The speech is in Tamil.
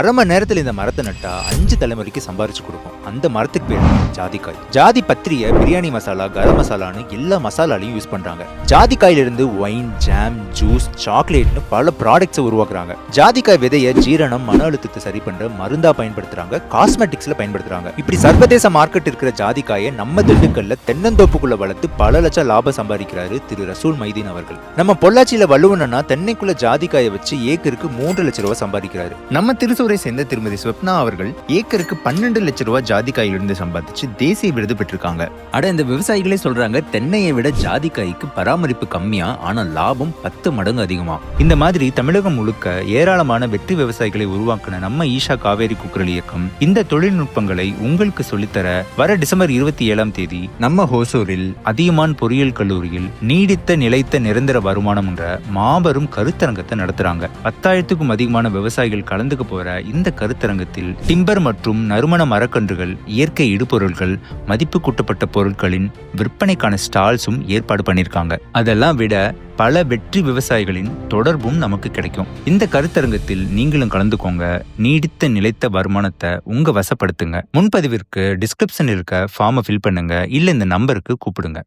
அரை மணி நேரத்துல இந்த மரத்தை நட்டா 5 தலைமுறைக்கு சம்பாரிச்சு கொடுக்கும். அந்த மரத்துக்கு பேர் ஜாதிக்காய். ஜாதி பத்திரியை பிரியாணி மசாலா, கரம் மசாலான்னு எல்லா மசாலாலையும் யூஸ் பண்றாங்க. ஜாதிக்காயில இருந்து ஒயின், ஜாம், ஜூஸ், சாக்லேட்னு பல ப்ராடக்ட்ஸ் உருவாக்குறாங்க. ஜாதிக்காய் விதைய ஜீரணம், மன அழுத்தத்தை சரி பண்ற மருந்தா பயன்படுத்துறாங்க, காஸ்மெட்டிக்ஸ்ல பயன்படுத்துறாங்க. இப்படி சர்வதேச மார்க்கெட் இருக்கிற ஜாதிக்காயை நம்ம திண்டுக்கல்ல தென்னந்தோப்புக்குள்ள வளர்த்து பல லட்சம் லாபம் சம்பாதிக்கிறாரு திரு ரசூல் மைதீன் அவர்கள். நம்ம பொள்ளாச்சியில வள்ளுவனா தென்னைக்குள்ள ஜாதிக்காயை வச்சு ஏக்கருக்கு 3 லட்சம் ரூபாய் சம்பாதிக்கிறாரு. நம்ம திருசூரை சேர்ந்த திருமதி ஸ்வப்னா அவர்கள் ஏக்கருக்கு 12 லட்சம் ரூபாய் ஜாதிக்காயிலிருந்து சம்பாதிச்சு தேசிய விருது பெற்றிருக்காங்க. அட இந்த விவசாயிகளே சொல்றாங்க தென்னையை விட ஜாதிக்காய்க்கு பராமரிப்பு கம்மியா, ஆனா லாபம் 10 மடங்கு அதிகமா. இந்த மாதிரி தமிழகம் முழுக்க ஏராளமான வெற்றி விவசாயிகளை உருவாக்கின நம்ம ஈஷா காவேரி குக்கரல் இயக்கம் இந்த தொழில்நுட்பங்களை உங்களுக்கு சொல்லித்தர வர டிசம்பர் 27ஆம் தேதி நம்ம ஹோசூரில் அதியமான் பொறியியல் கல்லூரியில் நீடித்த நிலைத்த நிரந்தர வருமானம் என்ற மாபெரும் கருத்தரங்கத்தை நடத்துறாங்க. 10,000க்கும் அதிகமான விவசாயிகள் கலந்துக்க போற இந்த கருத்தரங்கத்தில் டிம்பர் மற்றும் நறுமண மரக்கன்றுகள், இயற்கை இடுபொருட்கள், மதிப்பு கூட்டப்பட்ட பொருட்களின் விற்பனைக்கான ஸ்டால்ஸும் ஏற்பாடு பண்ணிருக்காங்க. அதெல்லாம் விட பல வெற்றி விவசாயிகளின் தொடர்பும் நமக்கு கிடைக்கும். இந்த கருத்தரங்கத்தில் நீங்களும் கலந்துக்கோங்க. நீடித்த நிலைத்த வருமானத்தை உங்க வசப்படுத்துங்க. முன்பதிவிற்கு டிஸ்கிரிப்ஷன் இருக்க ஃபார்மை ஃபில் பண்ணுங்க, இல்ல இந்த நம்பருக்கு கூப்பிடுங்க.